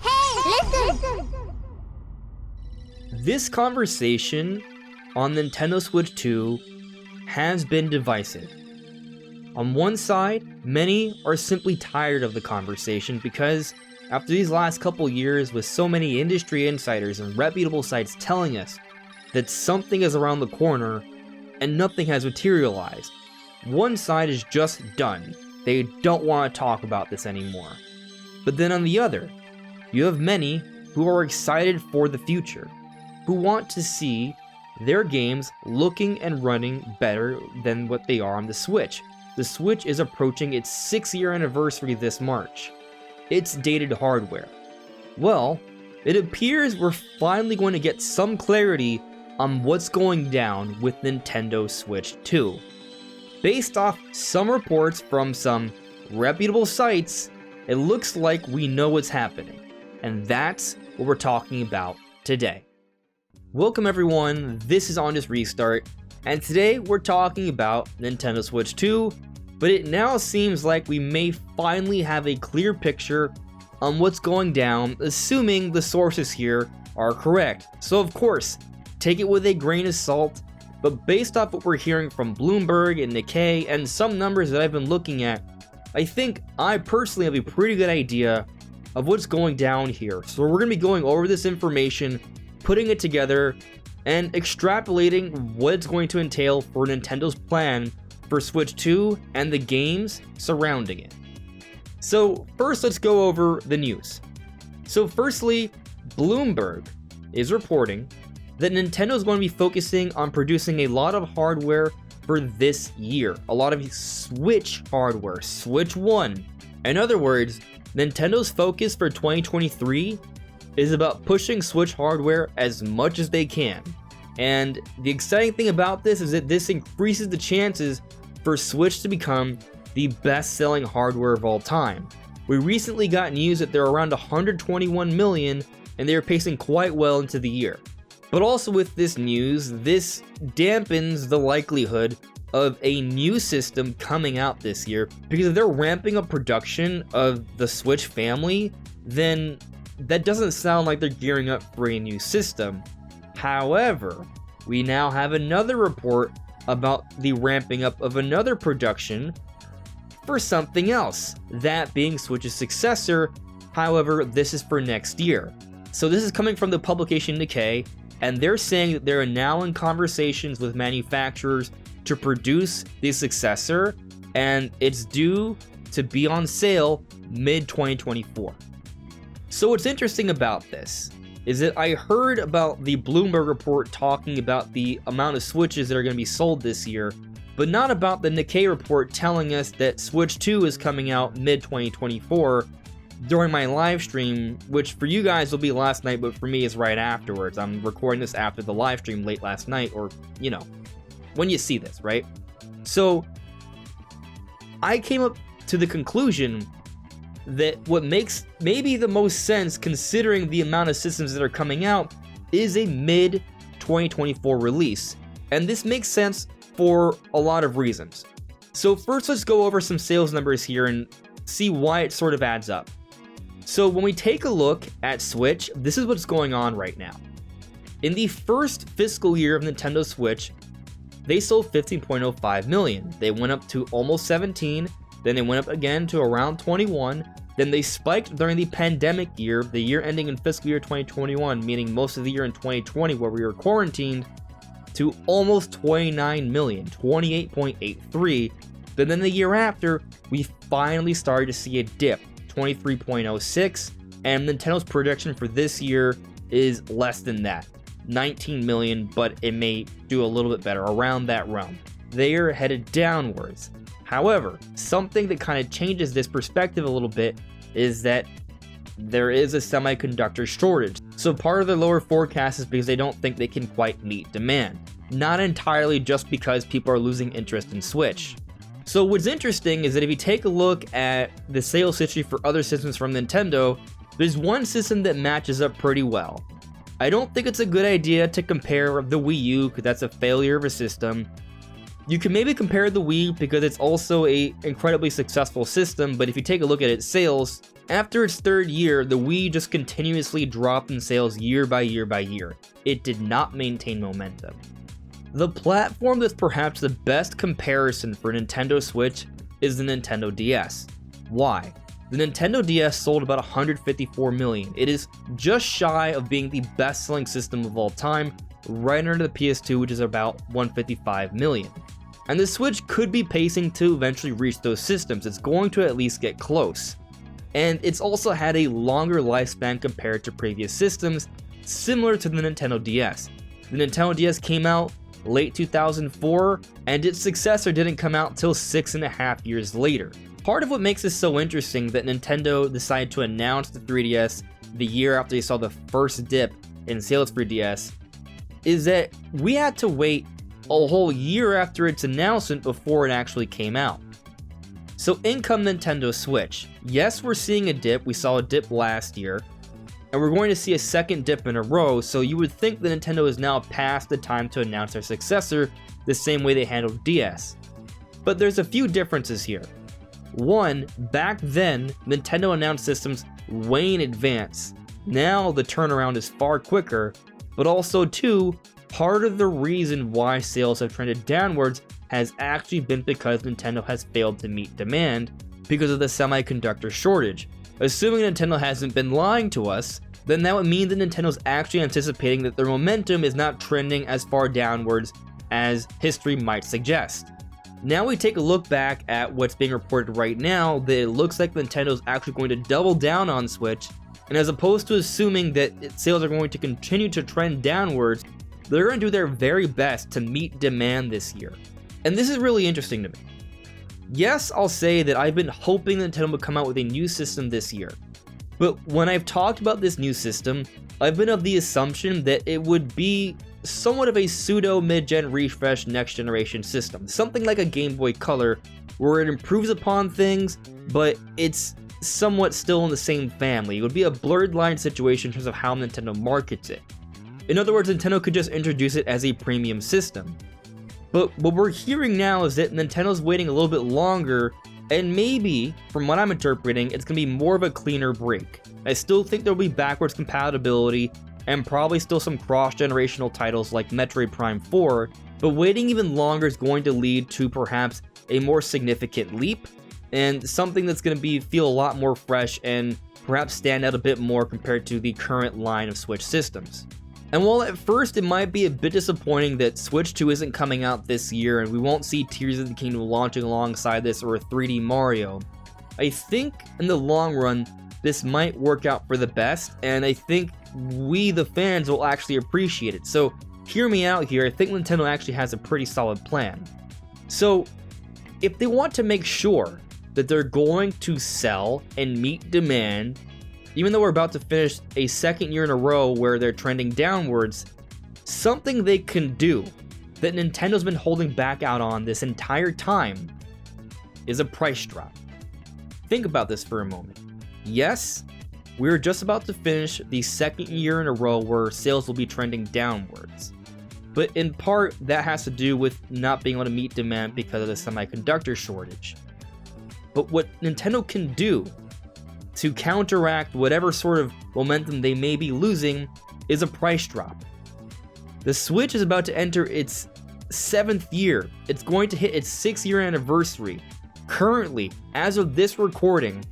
Hey, listen! This conversation on Nintendo Switch 2 has been divisive. On one side, many are simply tired of the conversation because after these last couple years with so many industry insiders and reputable sites telling us that something is around the corner and nothing has materialized, one side is just done. They don't want to talk about this anymore. But then on the other, you have many who are excited for the future, who want to see their games looking and running better than what they are on the Switch. The Switch is approaching its 6-year anniversary this March. It's dated hardware. Well, it appears we're finally going to get some clarity on what's going down with Nintendo Switch 2. Based off some reports from some reputable sites, it looks like we know what's happening. And that's what we're talking about today. Welcome everyone, this is On This Restart, and today we're talking about Nintendo Switch 2, but it now seems like we may finally have a clear picture on what's going down, assuming the sources here are correct. So of course, take it with a grain of salt, but based off what we're hearing from Bloomberg and Nikkei and some numbers that I've been looking at, I think I personally have a pretty good idea of what's going down here. So we're going to be going over this information, putting it together, and extrapolating what it's going to entail for Nintendo's plan for Switch 2 and the games surrounding it. So first, let's go over the news. So firstly, Bloomberg is reporting that Nintendo is going to be focusing on producing a lot of hardware for this year. A lot of Switch hardware, Switch 1. In other words, Nintendo's focus for 2023 is about pushing Switch hardware as much as they can. And the exciting thing about this is that this increases the chances for Switch to become the best-selling hardware of all time. We recently got news that they're around 121 million, and they're pacing quite well into the year. But also with this news, this dampens the likelihood of a new system coming out this year, because if they're ramping up production of the Switch family, then that doesn't sound like they're gearing up for a new system. However, we now have another report about the ramping up of another production for something else, that being Switch's successor. However, this is for next year. So this is coming from the publication Nikkei, and they're saying that they're now in conversations with manufacturers to produce the successor, and it's due to be on sale mid-2024. So what's interesting about this is that I heard about the Bloomberg report talking about the amount of Switches that are going to be sold this year, but not about the Nikkei report telling us that Switch 2 is coming out mid-2024 during my live stream, which for you guys will be last night, but for me is right afterwards. I'm recording this after the live stream late last night, or, you know, when you see this, right? So I came up to the conclusion that what makes maybe the most sense, considering the amount of systems that are coming out, is a mid-2024 release. And this makes sense for a lot of reasons. So first, let's go over some sales numbers here and see why it sort of adds up. So when we take a look at Switch, this is what's going on right now. In the first fiscal year of Nintendo Switch, they sold 15.05 million. They went up to almost 17, then they went up again to around 21, then they spiked during the pandemic year, the year ending in fiscal year 2021, meaning most of the year in 2020 where we were quarantined, to almost 29 million, 28.83. But then the year after, we finally started to see a dip, 23.06, and Nintendo's projection for this year is less than that, 19 million, but it may do a little bit better, around that realm. They are headed downwards. However, something that kind of changes this perspective a little bit is that there is a semiconductor shortage. So part of the lower forecast is because they don't think they can quite meet demand. Not entirely just because people are losing interest in Switch. So what's interesting is that if you take a look at the sales history for other systems from Nintendo, there's one system that matches up pretty well. I don't think it's a good idea to compare the Wii U, because that's a failure of a system, You can maybe compare the Wii because it's also a incredibly successful system, but if you take a look at its sales, after its third year, the Wii just continuously dropped in sales year by year by year. It did not maintain momentum. The platform that's perhaps the best comparison for Nintendo Switch is the Nintendo DS. Why? The Nintendo DS sold about 154 million. It is just shy of being the best-selling system of all time, right under the PS2, which is about 155 million. And the Switch could be pacing to eventually reach those systems. It's going to at least get close. And it's also had a longer lifespan compared to previous systems, similar to the Nintendo DS. The Nintendo DS came out late 2004, and its successor didn't come out till 6.5 years later. Part of what makes this so interesting that Nintendo decided to announce the 3DS the year after they saw the first dip in sales for DS is that we had to wait a whole year after its announcement before it actually came out. So in come Nintendo Switch. Yes, we're seeing a dip. We saw a dip last year, and we're going to see a second dip in a row, so you would think that Nintendo is now past the time to announce their successor the same way they handled DS. But there's a few differences here. One, back then, Nintendo announced systems way in advance. Now the turnaround is far quicker, but also two, part of the reason why sales have trended downwards has actually been because Nintendo has failed to meet demand because of the semiconductor shortage. Assuming Nintendo hasn't been lying to us, then that would mean that Nintendo's actually anticipating that their momentum is not trending as far downwards as history might suggest. Now we take a look back at what's being reported right now, that it looks like Nintendo's actually going to double down on Switch, and as opposed to assuming that its sales are going to continue to trend downwards, they're going to do their very best to meet demand this year. And this is really interesting to me. Yes, I'll say that I've been hoping Nintendo would come out with a new system this year. But when I've talked about this new system, I've been of the assumption that it would be somewhat of a pseudo mid-gen refresh next generation system. Something like a Game Boy Color, where it improves upon things, but it's somewhat still in the same family. It would be a blurred line situation in terms of how Nintendo markets it. In other words, Nintendo could just introduce it as a premium system. But what we're hearing now is that Nintendo's waiting a little bit longer, and maybe, from what I'm interpreting, it's going to be more of a cleaner break. I still think there'll be backwards compatibility, and probably still some cross-generational titles like Metroid Prime 4, but waiting even longer is going to lead to perhaps a more significant leap, and something that's going to feel a lot more fresh and perhaps stand out a bit more compared to the current line of Switch systems. And while at first it might be a bit disappointing that Switch 2 isn't coming out this year and we won't see Tears of the Kingdom launching alongside this or a 3D Mario, I think in the long run this might work out for the best, and I think we the fans will actually appreciate it. So hear me out here, I think Nintendo actually has a pretty solid plan. So if they want to make sure that they're going to sell and meet demand, even though we're about to finish a second year in a row where they're trending downwards, something they can do that Nintendo's been holding back out on this entire time is a price drop. Think about this for a moment. Yes, we're just about to finish the second year in a row where sales will be trending downwards. But in part, that has to do with not being able to meet demand because of the semiconductor shortage. But what Nintendo can do to counteract whatever sort of momentum they may be losing is a price drop. The Switch is about to enter its 7th year. It's going to hit its 6th-year anniversary. Currently, as of this recording,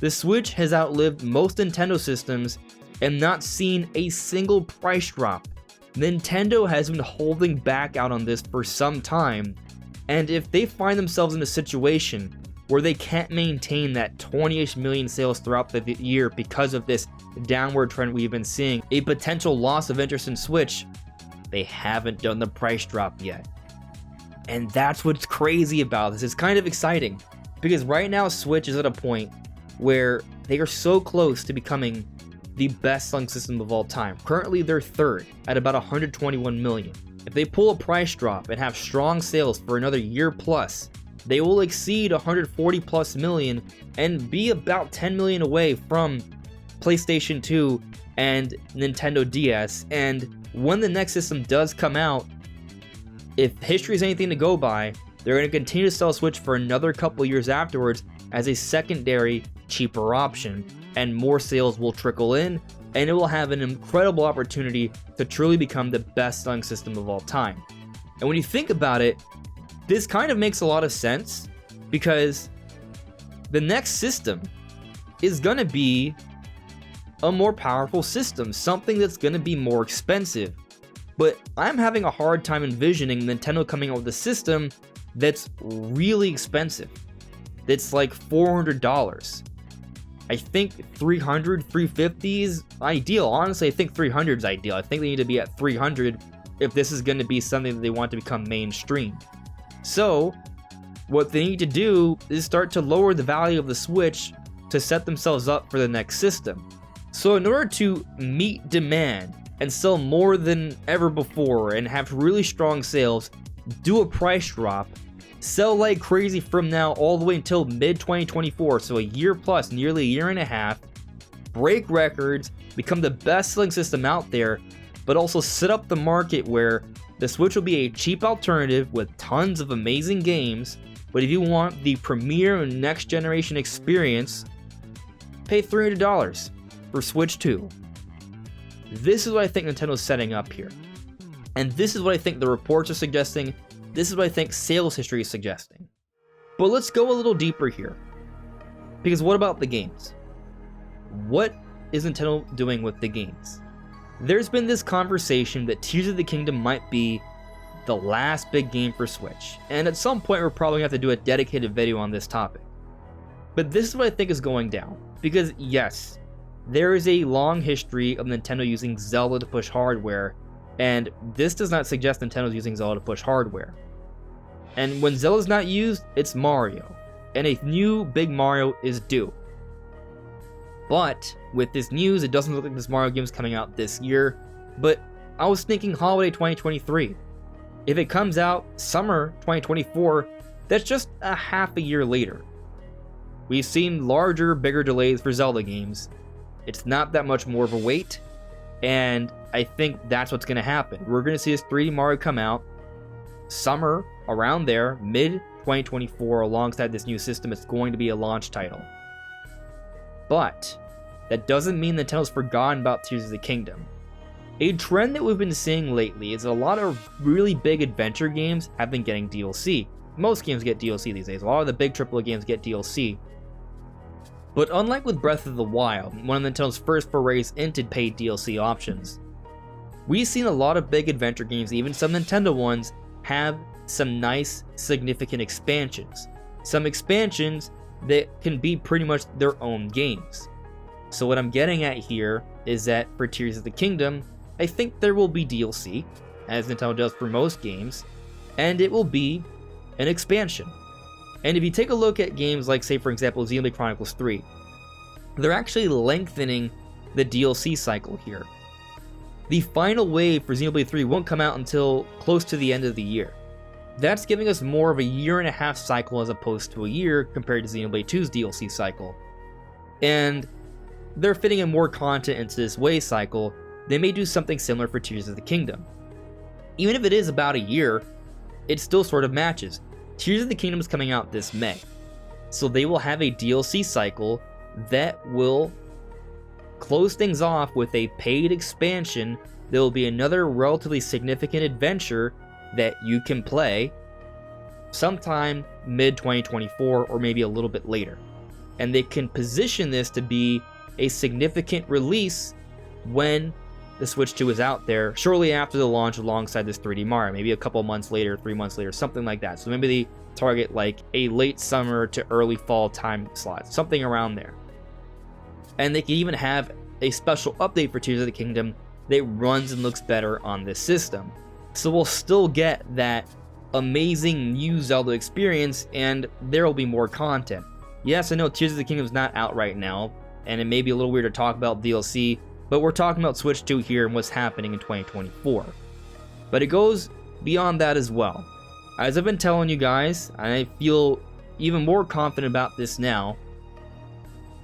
the Switch has outlived most Nintendo systems and not seen a single price drop. Nintendo has been holding back out on this for some time, and if they find themselves in a situation where they can't maintain that 20-ish million sales throughout the year because of this downward trend we've been seeing, a potential loss of interest in Switch, they haven't done the price drop yet. And that's what's crazy about this. It's kind of exciting, because right now Switch is at a point where they are so close to becoming the best-selling system of all time. Currently, they're third at about 121 million. If they pull a price drop and have strong sales for another year plus, they will exceed 140 plus million and be about 10 million away from PlayStation 2 and Nintendo DS. And when the next system does come out, if history is anything to go by, they're going to continue to sell Switch for another couple years afterwards as a secondary, cheaper option, and more sales will trickle in, and it will have an incredible opportunity to truly become the best-selling system of all time. And when you think about it, this kind of makes a lot of sense, because the next system is going to be a more powerful system, something that's going to be more expensive. But I'm having a hard time envisioning Nintendo coming out with a system that's really expensive. That's like $400. I think $300, $350 is ideal. Honestly, I think $300 is ideal. I think they need to be at $300 if this is going to be something that they want to become mainstream. So, what they need to do is start to lower the value of the Switch to set themselves up for the next system. So in order to meet demand and sell more than ever before and have really strong sales, do a price drop, sell like crazy from now all the way until mid-2024, so a year plus, nearly a year and a half, break records, become the best-selling system out there, but also set up the market where the Switch will be a cheap alternative with tons of amazing games, but if you want the premier next-generation experience, pay $300 for Switch 2. This is what I think Nintendo's setting up here. And this is what I think the reports are suggesting. This is what I think sales history is suggesting. But let's go a little deeper here. Because what about the games? What is Nintendo doing with the games? There's been this conversation that Tears of the Kingdom might be the last big game for Switch. And at some point we're probably going to have to do a dedicated video on this topic. But this is what I think is going down. Because yes, there is a long history of Nintendo using Zelda to push hardware, and this does not suggest Nintendo's using Zelda to push hardware. And when Zelda's not used, it's Mario, and a new big Mario is due. But with this news, it doesn't look like this Mario game is coming out this year, but I was thinking holiday 2023. If it comes out summer 2024, that's just a half a year later. We've seen larger, bigger delays for Zelda games. It's not that much more of a wait, and I think that's what's going to happen. We're going to see this 3D Mario come out summer, around there, mid-2024, alongside this new system. It's going to be a launch title. But that doesn't mean Nintendo's forgotten about Tears of the Kingdom. A trend that we've been seeing lately is a lot of really big adventure games have been getting DLC. Most games get DLC these days. A lot of the big AAA games get DLC. But unlike with Breath of the Wild, one of Nintendo's first forays into paid DLC options, we've seen a lot of big adventure games, even some Nintendo ones, have some nice, significant expansions. Some expansions that can be pretty much their own games. So what I'm getting at here is that for Tears of the Kingdom, I think there will be DLC, as Nintendo does for most games, and it will be an expansion. And if you take a look at games like, say for example, Xenoblade Chronicles 3, they're actually lengthening the DLC cycle here. The final wave for Xenoblade 3 won't come out until close to the end of the year. That's giving us more of a year and a half cycle as opposed to a year compared to Xenoblade 2's DLC cycle. And they're fitting in more content into this wave cycle. They may do something similar for Tears of the Kingdom. Even if it is about a year, it still sort of matches. Tears of the Kingdom is coming out this May, so they will have a DLC cycle that will close things off with a paid expansion. There will be another relatively significant adventure that you can play sometime mid-2024 or maybe a little bit later. And they can position this to be a significant release when the Switch 2 is out there, shortly after the launch alongside this 3D Mario, maybe a couple months later, 3 months later, something like that. So maybe they target like a late summer to early fall time slot, something around there. And they can even have a special update for Tears of the Kingdom that runs and looks better on this system. So we'll still get that amazing new Zelda experience, and there will be more content. Yes, I know Tears of the Kingdom is not out right now, and it may be a little weird to talk about DLC, but we're talking about Switch 2 here and what's happening in 2024. But it goes beyond that as well. As I've been telling you guys, and I feel even more confident about this now,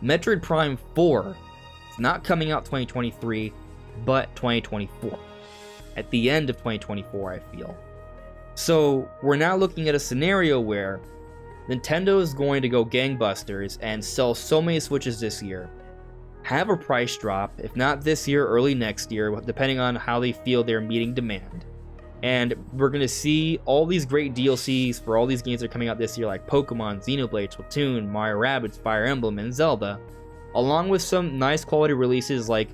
Metroid Prime 4 is not coming out 2023, but 2024. At the end of 2024, I feel. So we're now looking at a scenario where Nintendo is going to go gangbusters and sell so many Switches this year, have a price drop, if not this year, early next year, depending on how they feel they're meeting demand. And we're going to see all these great DLCs for all these games that are coming out this year, like Pokemon, Xenoblade, Splatoon, Mario Rabbids, Fire Emblem, and Zelda, along with some nice quality releases like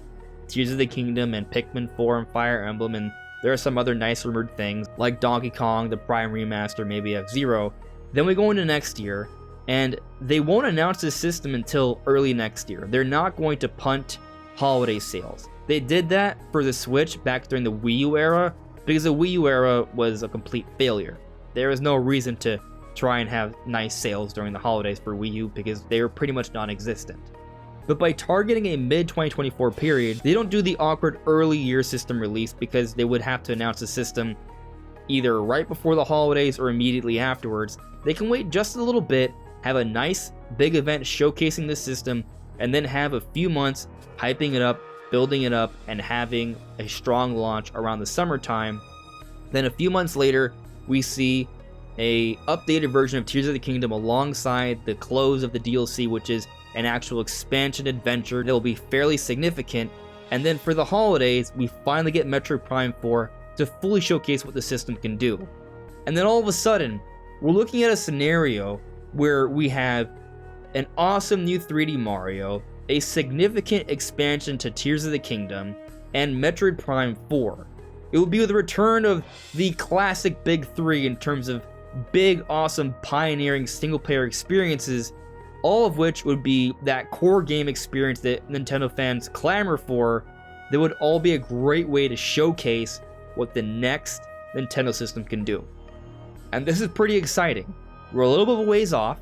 Tears of the Kingdom and Pikmin 4 and Fire Emblem, and there are some other nice rumored things like Donkey Kong, the Prime Remaster, maybe F-Zero. Then we go into next year, and they won't announce this system until early next year. They're not going to punt holiday sales. They did that for the Switch back during the Wii U era, because the Wii U era was a complete failure. There was no reason to try and have nice sales during the holidays for Wii U because they were pretty much non-existent. But by targeting a mid-2024 period, they don't do the awkward early year system release because they would have to announce the system either right before the holidays or immediately afterwards. They can wait just a little bit, have a nice big event showcasing the system, and then have a few months hyping it up, building it up, and having a strong launch around the summertime. Then a few months later, we see a updated version of Tears of the Kingdom alongside the close of the DLC, which is an actual expansion adventure that will be fairly significant. And then for the holidays, we finally get Metroid Prime 4 to fully showcase what the system can do. And then all of a sudden, we're looking at a scenario where we have an awesome new 3D Mario, a significant expansion to Tears of the Kingdom, and Metroid Prime 4. It will be the return of the classic big three in terms of big, awesome, pioneering single-player experiences, all of which would be that core game experience that Nintendo fans clamor for. That would all be a great way to showcase what the next Nintendo system can do. And this is pretty exciting. We're a little bit of a ways off,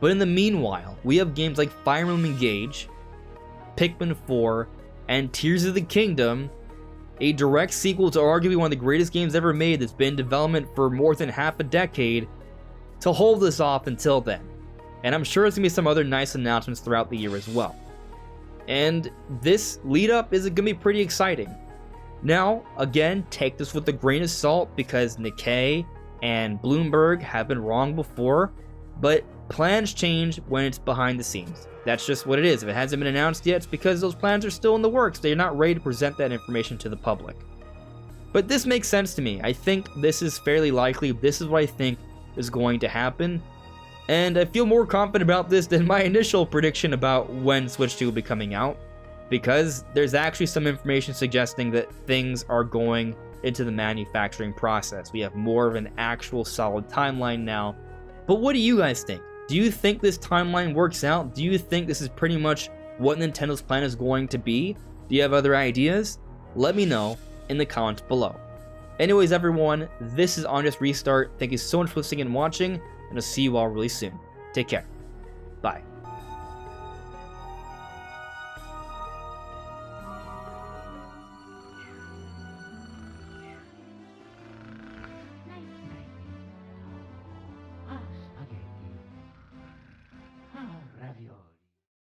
but in the meanwhile, we have games like Fire Emblem Engage, Pikmin 4, and Tears of the Kingdom, a direct sequel to arguably one of the greatest games ever made that's been in development for more than half a decade, to hold this off until then. And I'm sure there's going to be some other nice announcements throughout the year as well. And this lead up is going to be pretty exciting. Now, again, take this with a grain of salt because Nikkei and Bloomberg have been wrong before, but plans change when it's behind the scenes. That's just what it is. If it hasn't been announced yet, it's because those plans are still in the works. They're not ready to present that information to the public. But this makes sense to me. I think this is fairly likely. This is what I think is going to happen. And I feel more confident about this than my initial prediction about when Switch 2 will be coming out, because there's actually some information suggesting that things are going into the manufacturing process. We have more of an actual solid timeline now. But what do you guys think? Do you think this timeline works out? Do you think this is pretty much what Nintendo's plan is going to be? Do you have other ideas? Let me know in the comments below. Anyways, everyone, this is On Just Restart. Thank you so much for listening and watching, and I'll see you all really soon. Take care. Bye.